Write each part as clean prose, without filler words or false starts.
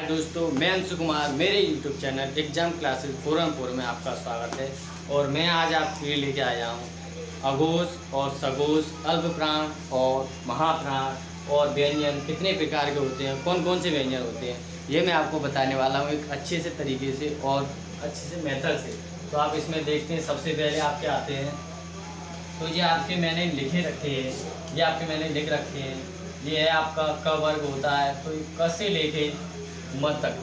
हाय दोस्तों, मैं अंशु कुमार। मेरे यूट्यूब चैनल एग्जाम क्लासेस फोरमपुर में आपका स्वागत है। और मैं आज आपके लिए लेके आया हूँ अघोष और सघोष, अल्पप्राण और महाप्राण और व्यंजन कितने प्रकार के होते हैं, कौन कौन से व्यंजन होते हैं, ये मैं आपको बताने वाला हूँ एक अच्छे से तरीके से और अच्छे से मेथड से। तो आप इसमें देखते हैं, सबसे पहले आपके आते हैं, तो ये आपके मैंने लिखे रखे हैं, ये आपके मैंने लिख रखे हैं। ये है आपका क वर्ग होता है, तो क से लेके म तक,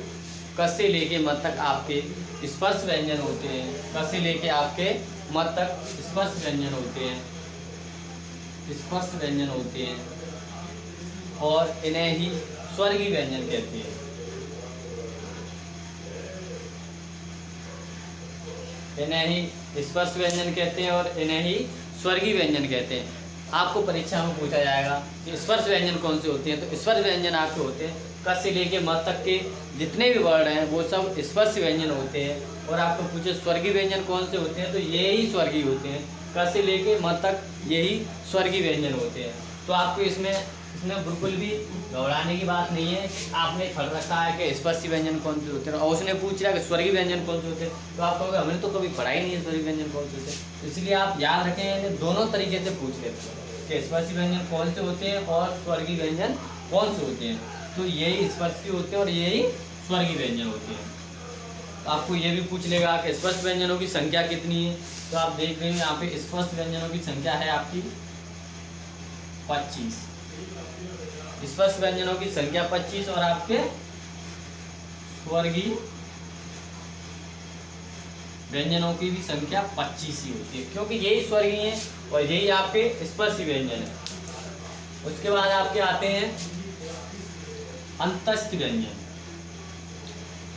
क से लेके म तक आपके स्पर्श व्यंजन होते हैं। क से लेके आपके म तक स्पर्श व्यंजन होते हैं, स्पर्श व्यंजन होते हैं और इन्हें ही स्वर्गीय व्यंजन कहते हैं। इन्हें ही स्पर्श व्यंजन कहते हैं और इन्हें ही स्वर्गीय व्यंजन कहते हैं। आपको परीक्षा में पूछा जाएगा कि स्पर्श व्यंजन कौन से होते हैं, तो स्पर्श व्यंजन आपके होते हैं क से लेके म तक के जितने भी वर्ण हैं वो सब स्पर्श व्यंजन होते हैं। और आपको पूछे स्वर्गीय व्यंजन कौन से होते हैं, तो ये ही स्वर्गीय होते हैं। क से लेके म तक यही स्वर्गीय व्यंजन होते हैं। तो आपको इसमें बिल्कुल भी घबराने की बात नहीं है। आपने पढ़ रखा है कि स्पर्शी व्यंजन कौन से होते हैं और उसने पूछ रहा है कि स्वर्गीय व्यंजन कौन से होते हैं, तो आप कहोगे हमने तो कभी पढ़ा ही नहीं है स्वर्गीय व्यंजन कौन से होते हैं। तो इसलिए आप याद रखें, दोनों तरीके से पूछ लेते हैं कि स्पर्शी व्यंजन कौन से होते हैं और स्वर्गीय व्यंजन कौन से होते हैं। तो यही स्पर्शी होते हैं और यही स्वर्गीय व्यंजन होते हैं। तो आपको ये भी पूछ लेगा कि स्पर्श व्यंजनों की संख्या कितनी है। तो आप देख रहे हैं यहाँ पे स्पर्श व्यंजनों की संख्या है आपकी 25। स्पर्श व्यंजनों की संख्या 25 और आपके स्वर्गीय व्यंजनों की भी संख्या 25 ही होती है, क्योंकि यही स्वर्गीय है और यही आपके स्पर्शी व्यंजन है। उसके बाद आपके आते हैं अंतस्थ व्यंजन।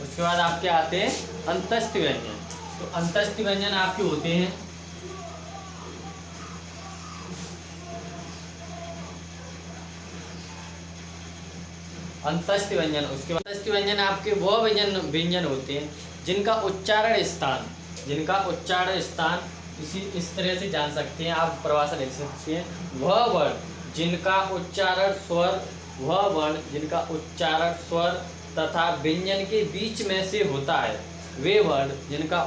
उसके बाद आपके आते हैं अंतस्थ व्यंजन। तो अंतस्थ व्यंजन आपके होते हैं अंतस्थ व्यंजन। उसके बाद अंतस्थ व्यंजन आपके वो व्यंजन होते हैं जिनका उच्चारण स्थान इस तरह से जान सकते हैं आप, परिभाषा लिख सकते हैं, वह वर्ण जिनका उच्चारण स्वर तथा व्यंजन के बीच में से होता है, वे वर्ण जिनका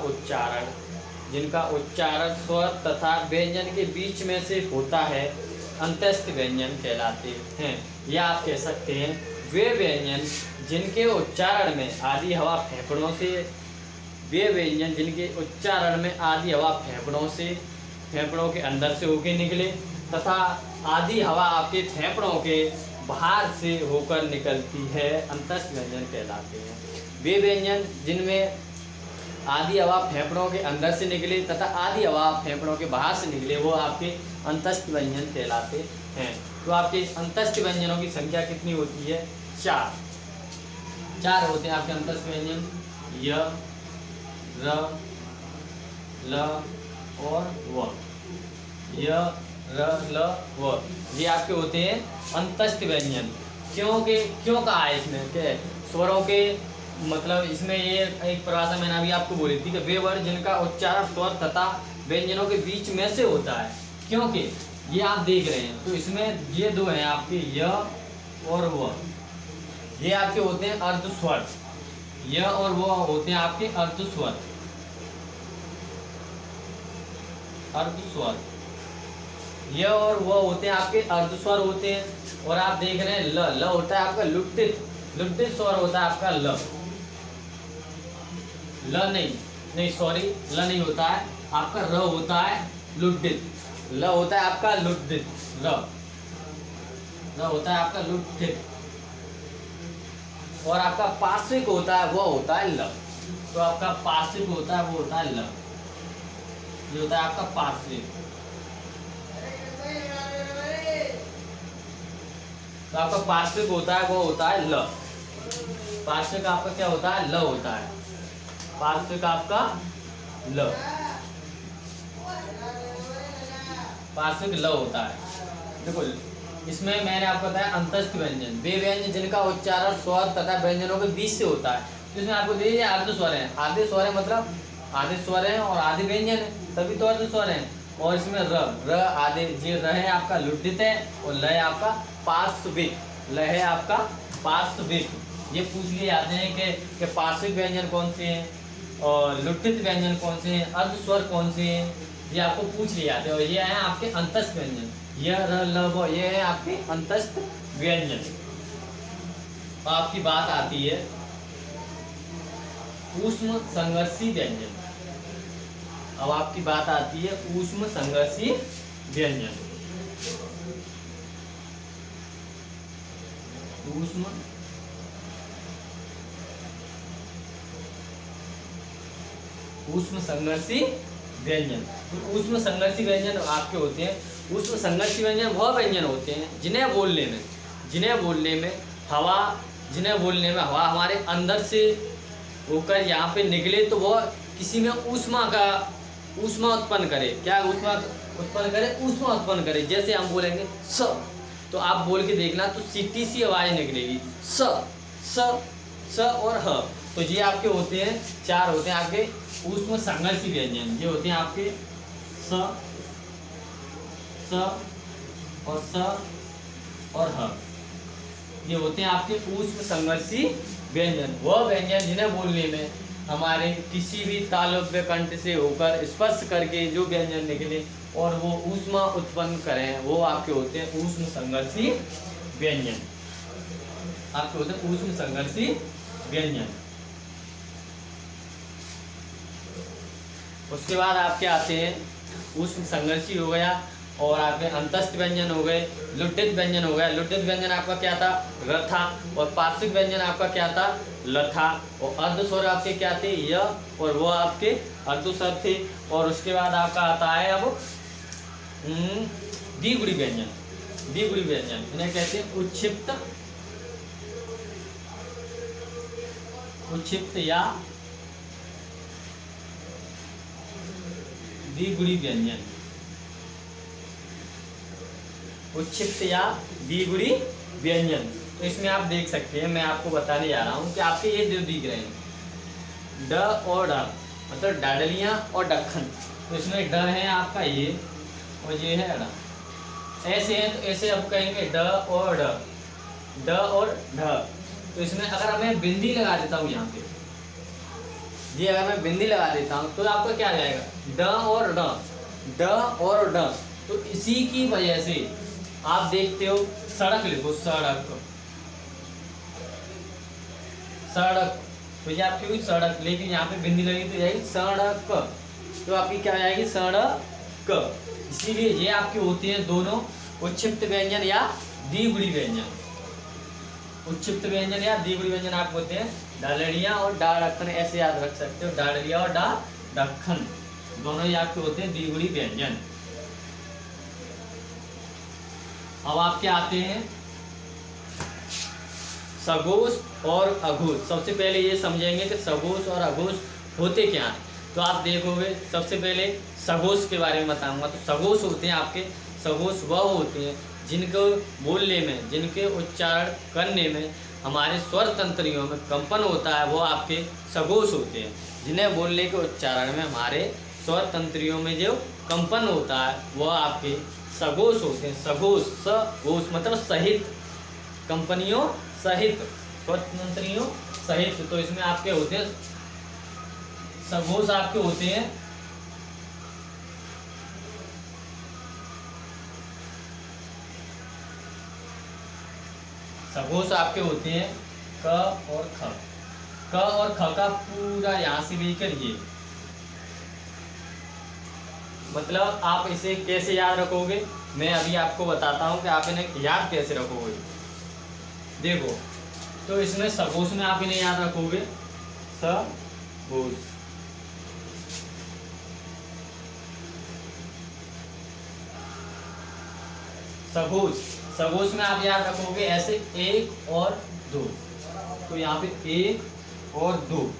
उच्चारण स्वर तथा व्यंजन के बीच में से होता है अंतस्थ व्यंजन कहलाते हैं। या आप कह सकते हैं वे व्यंजन जिनके उच्चारण में आधी हवा फेफड़ों के अंदर से होकर निकले तथा आधी हवा आपके फेफड़ों के बाहर से होकर निकलती है, अंतस्थ व्यंजन कहलाते हैं। वे व्यंजन जिनमें आधी हवा फेफड़ों के अंदर से निकले तथा आधी हवा फेफड़ों के बाहर से निकले, वो आपके अंतस्थ व्यंजन कहलाते हैं। तो आपके अंतस्थ व्यंजनों की संख्या कितनी होती है? 4 होते हैं आपके अंतस्थ व्यंजन, य, र, ल और व। य, र, ल, व, ये आपके होते हैं अंतस्थ व्यंजन। क्यों कहा है इसमें के स्वरों के मतलब, इसमें ये एक परिभाषा मैंने अभी आपको बोली थी कि वे वर्ण जिनका उच्चारण स्वर तथा व्यंजनों के बीच में से होता है। क्योंकि ये आप देख रहे हैं, तो इसमें ये दो हैं आपके य और व, ये आपके होते हैं अर्धस्वर। य और व होते हैं आपके अर्धस्वर। य और व होते हैं आपके अर्धस्वर होते हैं। और आप देख रहे हैं ल होता है आपका लुट्टित स्वर होता है आपका ल सॉरी, ल नहीं होता है आपका, र होता है लुट्टित। ल होता है आपका लुट्टित, र होता है आपका लुट्टित। और आपका पार्श्विक होता है वो होता है ल। तो आपका पार्श्विक होता है वो होता है ल, ये होता है आपका पार्श्विक। तो आपका पार्श्विक होता है वो होता है ल। पार्श्विक आपका क्या होता है? ल होता है। पार्श्विक आपका ल, पार्श्विक ल होता है। देखो इसमें मैंने आपको बताया अंतस्थ व्यंजन, वे व्यंजन जिनका उच्चारण स्वर तथा व्यंजनों के बीच से होता है। तो इसमें आपको दे दिया अर्ध स्वर है। आधे स्वर है मतलब आधे स्वर है और आधे व्यंजन है, तभी तो अर्ध स्वर है। और इसमें र आधे, ये र है आपका लुट्टित है और ल है आपका पार्श्विक, ल है आपका पार्श्विक। ये पूछ लिए जाते हैं कि पार्श्विक व्यंजन कौन से हैं और लुट्ठित व्यंजन कौन से हैं, अर्ध स्वर कौन से हैं, ये आपको पूछ लिए जाते हैं। और ये हैं आपके अंतस्थ व्यंजन, यह र ल व, ये है आपके अंतस्थ व्यंजन। आपकी बात आती है ऊष्म संघर्षी व्यंजन। अब आपकी बात आती है ऊष्म संघर्षी व्यंजन। ऊष्म संघर्षी व्यंजन। तो ऊष्म संघर्षी व्यंजन आपके होते हैं, ऊष्म संघर्षी व्यंजन वह व्यंजन होते हैं जिन्हें बोलने में हवा हमारे अंदर से होकर यहाँ पे निकले तो वह किसी में ऊष्मा उत्पन्न करे। क्या ऊष्मा उत्पन्न करे। जैसे हम बोलेंगे स, तो आप बोल के देखना तो सीटी सी आवाज निकलेगी, स और ह। तो ये आपके होते हैं, चार होते हैं आपके ऊष्म संघर्षी व्यंजन। ये होते हैं आपके स और ह। ये होते हैं आपके ऊष्म संघर्षी व्यंजन। वह व्यंजन जिन्हें बोलने में हमारे किसी भी तालव्य कंठ से होकर स्पर्श करके जो व्यंजन निकले और वो ऊष्मा उत्पन्न करें, वो आपके होते हैं ऊष्म संघर्षी व्यंजन। आपके होते हैं ऊष्म संघर्षी व्यंजन। उसके बाद आपके आते हैं ऊष्म संघर्षी हो गया और आपके अंतस्थ व्यंजन हो गए, लुट्ठित व्यंजन हो गया। लुट्ठित व्यंजन आपका क्या था, र था। और पार्श्विक व्यंजन आपका क्या था, ल था। और अर्ध स्वर आपके क्या थे, य, और वो आपके अर्ध स्वर थे। और उसके बाद आपका आता है अब द्विगुणी व्यंजन। द्विगुणी व्यंजन इन्हें कहते हैं उच्छिप्त या द्विगुणी व्यंजन। उच्छिप्त या द्विगुणी व्यंजन। तो इसमें आप देख सकते हैं, मैं आपको बताने जा रहा हूँ कि आपके ये जो दिख रहे हैं ड और ड, मतलब डाडलियाँ और दक्खन। तो इसमें ड है आपका ये और ये है ड, ऐसे है। तो ऐसे आप कहेंगे ड और ढ। तो इसमें अगर मैं बिंदी लगा देता हूँ यहाँ पे, ये अगर मैं बिंदी लगा देता हूँ तो आपका क्या आ जाएगा, ड और ड। तो इसी की वजह से आप देखते हो सड़क लिखो, सड़क। तो ये आपकी हुई सड़क, लेकिन यहाँ पे बिंदी लगी तो जाएगी सड़क। तो आपकी क्या जाएगी, सड़क। इसीलिए ये आपके होते हैं दोनों उच्छिप्त व्यंजन या द्विगुणी व्यंजन। उच्छिप्त व्यंजन या द्विगुणी व्यंजन आप होते हैं डालड़ियाँ और डा दक्खन, ऐसे याद रख सकते हो, डालड़ियाँ और डा दक्खन दोनों ही आपके होते हैं द्विगुणी व्यंजन। अब आपके आते हैं सघोष और अघोष। सबसे पहले ये समझेंगे कि सघोष और अघोष होते क्या हैं। तो आप देखोगे सबसे पहले सघोष के बारे में बताऊंगा। तो सघोष होते हैं आपके, सघोष वह होते हैं जिनको बोलने में, जिनके उच्चारण करने में हमारे स्वर तंत्रियों में कंपन होता है, वो आपके सघोष होते हैं। जिन्हें बोलने के उच्चारण में हमारे स्वर तंत्रियों में जो कंपन होता है वह आपके सघोष होते हैं। सघोष, सघोष मतलब सहित, कंपनियों सहित, स्वर तंत्रियों सहित। तो इसमें आपके होते हैं सघोष, आपके होते हैं सघोष आपके होते हैं क और ख। क और ख का पूरा यहाँ से लेकर ये, मतलब आप इसे कैसे याद रखोगे, मैं अभी आपको बताता हूँ कि आप इन्हें याद कैसे रखोगे। देखो, तो इसमें सघोष में आप इन्हें याद रखोगे सघोष। सघोष, सघोष में आप याद रखोगे ऐसे एक और दो। तो यहाँ पे एक और दो,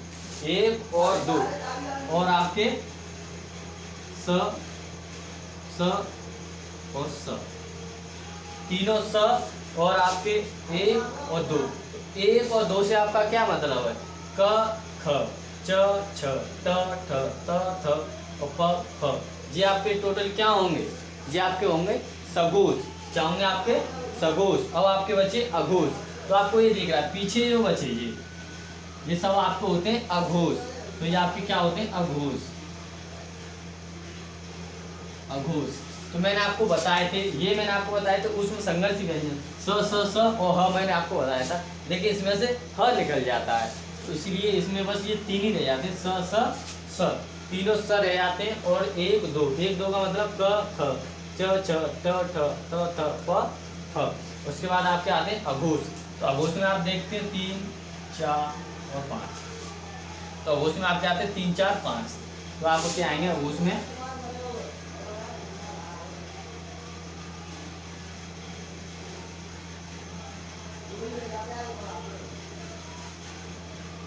एक और दो, और आपके स और स, तीनों स और आपके एक और दो। एक और दो से आपका क्या मतलब है, क ख च छ ट ठ त थ और प फ। ये आपके टोटल क्या होंगे, ये आपके होंगे सघोष। क्या होंगे आपके, सघोष। अब आपके बचे अघोष। तो आपको ये दिख रहा है पीछे जो बचे ये सब आपको होते हैं अघोष। तो ये आपके क्या होते हैं अघोष। अघोष तो मैंने आपको बताए थे, ये मैंने आपको बताए थे उसमें संघर्षी व्यंजन स और ह मैंने आपको बताया था। देखिए इसमें से ह निकल जाता है, तो इसलिए इसमें बस ये तीन ही रह जाते हैं, स तीनों स रह जाते हैं और एक दो का मतलब क ख च छ ट ठ त थ प फ। उसके बाद आपके आते हैं अघोष। तो अघोष में आप देखते हैं 3 4 और 5। तो अघोष में आपके आते हैं 3 4 5। तो आपको क्या आएंगे अघोष में,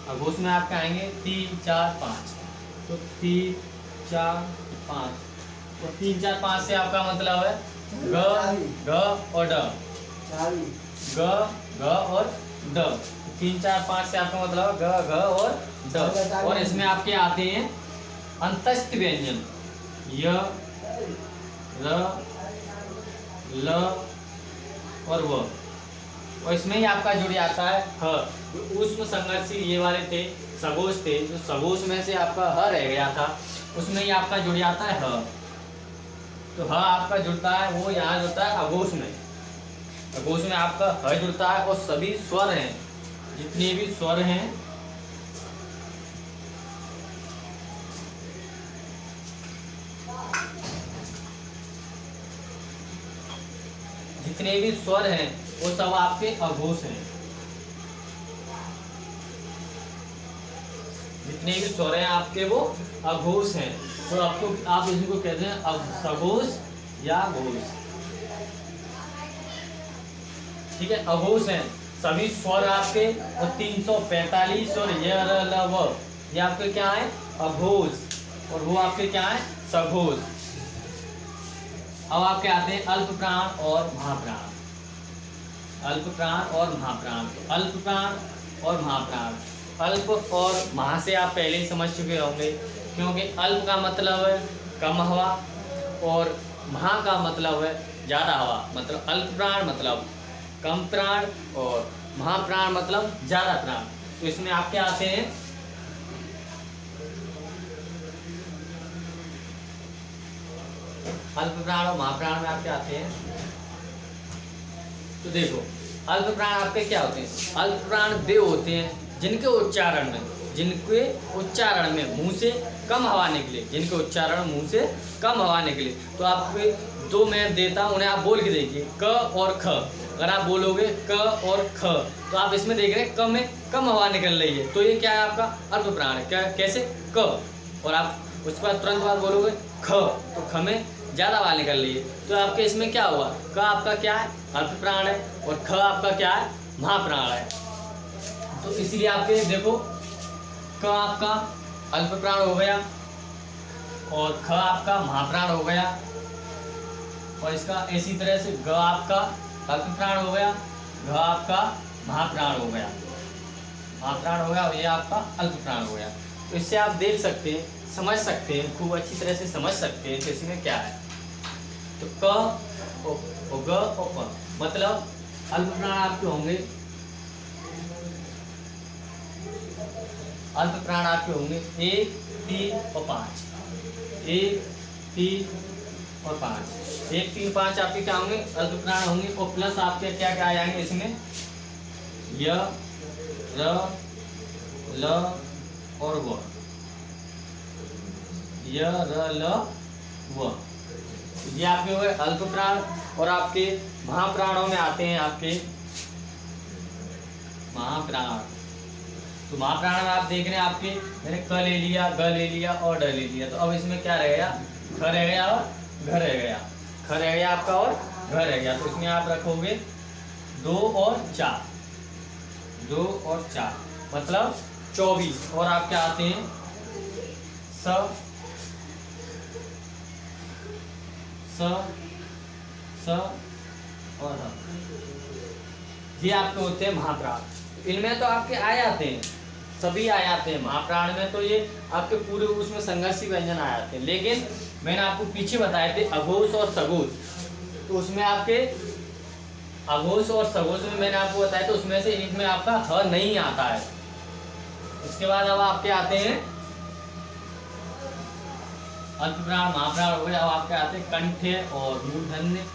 अघोष में आपके आएंगे 3 4 5। तो 3 4 5। तो 3 4 5 से आपका मतलब है ग और ड, ग और ड। 3 4 5 से आपका मतलब ग और ड। और इसमें आपके आते हैं अंतस्थ व्यंजन य र ल और व। और इसमें ही आपका जुड़ जाता है ह। उसमें संघर्षी ये वाले थे सघोष थे, जो सघोष में से आपका ह रह गया था उसमें ही आपका जुड़ जाता है ह। तो ह आपका जुड़ता है वो यहाँ जुड़ता है अघोष में। अघोष में आपका ह जुड़ता है और सभी स्वर हैं, जितने भी स्वर हैं जितने भी स्वर हैं वो सब आपके अघोष हैं। जितने भी स्वर हैं आपके वो अघोष हैं। तो आपको आप इसको कहते हैं सघोष या घोष। ठीक है, अघोष हैं सभी स्वर आपके और 345 और य र ल व ये आपके क्या है अघोष और वो आपके क्या है सघोष। अब आपके आते हैं अल्प प्राण और महाप्राण। अल्प प्राण और महाप्राण। अल्प प्राण और महाप्राण। अल्प और महा से आप पहले ही समझ चुके होंगे, क्योंकि अल्प का मतलब है कम हवा और महा का मतलब है ज़्यादा हवा। मतलब अल्प प्राण मतलब कम प्राण और महाप्राण मतलब ज़्यादा प्राण। तो इसमें आपके आते हैं अल्प प्राण और महाप्राण में आपके आते हैं। तो देखो अल्प प्राण आपके क्या होते हैं, अल्प प्राण वे होते हैं जिनके उच्चारण में मुंह से कम हवा निकले, जिनके उच्चारण मुंह से कम हवा निकले। तो आपके दो मैं देता हूँ, उन्हें आप बोल के देखिए क और ख। अगर आप बोलोगे क और ख तो आप इसमें देख रहे हैं क में कम हवा निकल रही है, तो ये क्या है आपका अल्प प्राण है। क्या कैसे क, और आप उसके बाद तुरंत बाद बोलोगे ख तो ख में ज़्यादा हवा निकल रही है। तो आपके इसमें क्या हुआ, क आपका क्या है अल्प प्राण है और ख आपका क्या है महाप्राण है। तो इसलिए आपके देखो क आपका अल्प प्राण हो गया और ख आपका महाप्राण हो गया, और इसका इसी तरह से ग आपका अल्प प्राण हो गया, घ आपका महाप्राण हो गया, महाप्राण हो गया और ये आपका अल्प प्राण हो गया। तो इससे आप देख सकते हैं, समझ सकते हैं, खूब अच्छी तरह से समझ सकते हैं कि इसमें क्या है। तो क और ग और प मतलब अल्प प्राण आपके होंगे, अल्प प्राण आपके होंगे 1 3 और 5, 1 3 और 5, 1 3 5 आपके क्या होंगे अल्प प्राण होंगे। और प्लस आपके क्या क्या आ जाएंगे इसमें य र ल और व, य र ल व। ये आपके हो गए अल्प प्राण। और आपके महाप्राणों में आते हैं आपके महाप्राण। तो महाप्राण में आप देख रहे हैं आपके मैंने क ले लिया, ग ले लिया और ड ले लिया। तो अब इसमें क्या रह गया, ख रह गया और घ रह गया, ख रह गया आपका और घ रह गया। तो इसमें आप रखोगे 2 और 4, 2 और 4 मतलब 24। और आपके आते हैं स और ह। ये आपके होते हैं महाप्राण। इनमें तो आपके आ जाते हैं, सभी आ जाते हैं। महाप्राण में तो ये आपके पूरे उसमें संघर्षी व्यंजन आ जाते हैं। लेकिन मैंने आपको पीछे बताए थे अघोष और सघोष, तो उसमें आपके अघोष और सघोष में मैंने आपको बताया, तो उसमें से एक में आपका ह नहीं आता है। इसके बाद अब आपके आते हैं अल्पप्राण महाप्राण हो गए। अब आपके आते हैं कंठ्य और मूर्धन्य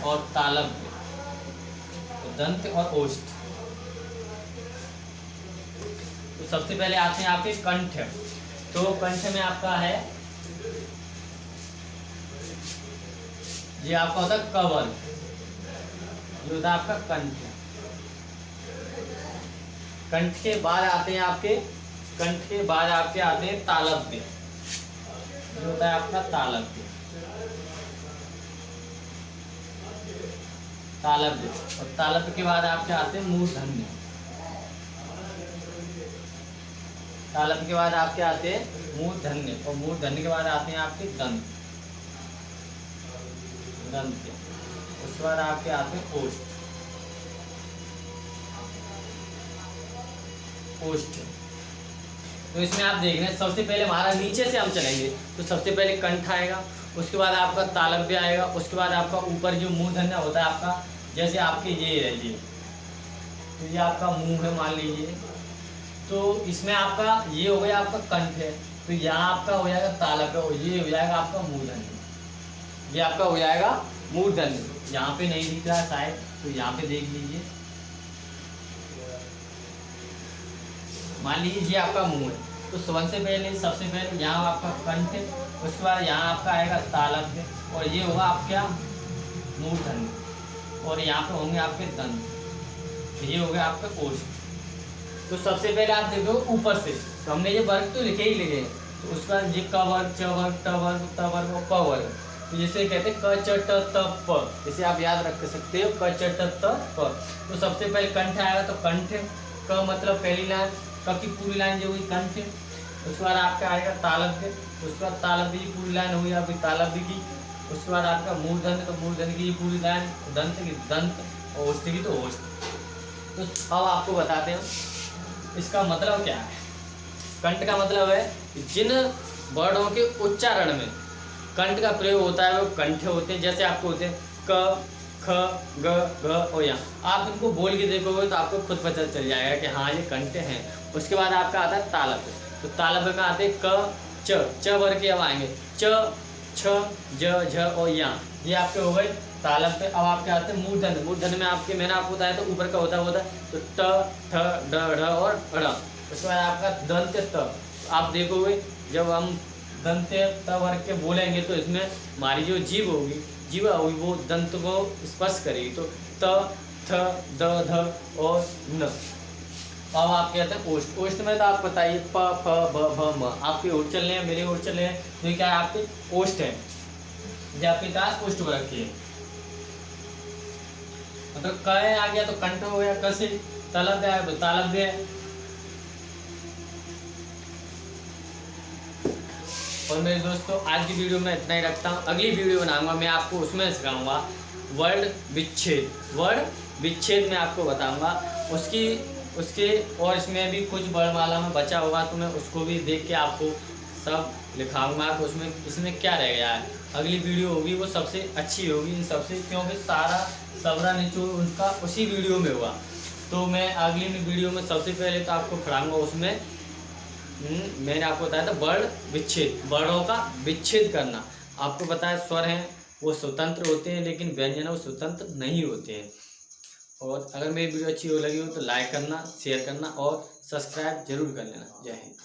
और तालव्य, तो दंत और ओष्ठ। तो सबसे पहले आते हैं आपके कंठ। तो कंठ में आपका है, ये आपका होता है कवर, ये होता है आपका कंठ। कंठ के बाद आते हैं आपके, कंठ के बाद आपके आते हैं तालव्य, ये होता है आपका तालव्य, तालव्य। और तालव्य के बाद आपके आते हैं मूर्धन्य, तालव्य के बाद आपके आते हैं मूर्धन्य, और मूर्धन्य के बाद आते हैं आपके दंत, दंत। उसके बाद आपके आते हैं ओष्ठ, ओष्ठ। तो इसमें आप देख रहे हैं, सबसे पहले हमारा नीचे से हम चलेंगे, तो सबसे पहले कंठ आएगा, उसके बाद आपका तालव्य आएगा, उसके बाद आपका ऊपर जो मूर्धन्य होता है आपका, जैसे आपके ये है, ये तो ये आपका मुंह है मान लीजिए, तो इसमें आपका ये हो गया आपका कंठ है, तो यहाँ आपका हो जाएगा तालव्य, और ये हो जाएगा आपका मूर्धन्य, ये आपका हो जाएगा मूर्धन्य। यहाँ पे नहीं दिख रहा शायद, तो यहाँ पे देख लीजिए, मान लीजिए ये आपका मुंह है, तो सबसे सबसे पहले यहाँ आपका कंठ, उसके बाद यहाँ आपका आएगा तालव्य, और ये होगा आपका मूर्धन्य, और यहाँ पे होंगे आपके दंत, ये हो गया आपका ओष्ठ। तो सबसे पहले आप देखो ऊपर से, तो हमने ये वर्ग तो लिखे ही लिखे, तो उसके बाद ये क वर्ग, च वर्ग, ट वर्ग, त वर्ग और प वर्ग, तो जैसे कहते हैं क च ट त प, इसे आप याद रख सकते हो, क च ट त प। तो सबसे पहले कंठ आएगा, तो कंठ, क मतलब पहली लाइन, क की पूरी लाइन जो हुई कंठ। उसके बाद आपका आएगा तालव्य, उसके बाद तालव्य की पूरी लाइन हुई आपकी तालव्य की। उसके बाद आपका मूर्धन्य, तो मूर्धन्य की पूरी लाइन, दंत की दंत, और ओष्ठ की तो ओष्ठ। तो अब आपको बताते हैं इसका मतलब क्या है। कंठ का मतलब है जिन वर्णों के उच्चारण में कंठ का प्रयोग होता है वो कंठ होते हैं। जैसे आपको होते हैं क, ख, ग, घ और या। आप इनको बोल के देखोगे तो आपको खुद पता चल जाएगा कि हाँ ये कंठ हैं। उसके बाद आपका आता है तालव्य, तो तालव्य का आते हैं क, च वर्ग के अब आएंगे च, छ, ज, झ और या, ये आपके हो गए तालव्य। अब आपके आते हैं मूर्धन्य। मूर्धन्य में आपके मैंने आपको बताया तो ऊपर का होता है तो ट, ठ, ड, ढ और ढ़। उसके बाद आपका दंत त। आप देखोगे जब हम दंत त वर्ग के बोलेंगे तो इसमें हमारी जो जीभ होगी, जीवा होगी, वो दंत को स्पर्श करेगी, तो त, थ, द, ध और न। अब आपके आते हैं ओष्ठ। ओष्ठ में तो आप बताइए प, फ, ब, भ, म। आपके ओठ चल रहे हैं, मेरे ओठ चल रहे हैं, तो ये क्या है आपके ओष्ठ है, जो आपके पास ओष्ठ वर्ग की है। मतलब क आ गया तो कंठ हो गया, क से तालव्य आया तो तालव्य है। और मेरे दोस्तों आज की वीडियो में इतना ही रखता हूँ। अगली वीडियो बनाऊंगा मैं आपको, उसमें सिखाऊंगा वर्ण विच्छेद। वर्ण विच्छेद में आपको बताऊंगा उसके और इसमें भी कुछ वर्णमाला में बचा होगा तो मैं उसको भी देख के आपको सब लिखाऊंगा कि उसमें इसमें क्या रह गया है। अगली वीडियो होगी वो सबसे अच्छी होगी इन सबसे, क्योंकि सारा सबरा निचोड़ उनका उसी वीडियो में हुआ। तो मैं अगली वीडियो में सबसे पहले तो आपको पढ़ाऊंगा, उसमें मैंने आपको बताया था वर्ण विच्छेद, वर्णों का विच्छेद करना। आपको बताया स्वर हैं वो स्वतंत्र होते हैं लेकिन व्यंजन वो स्वतंत्र नहीं होते हैं। और अगर मेरी वीडियो अच्छी लगी हो तो लाइक करना, शेयर करना और सब्सक्राइब जरूर कर लेना। जय हिंद।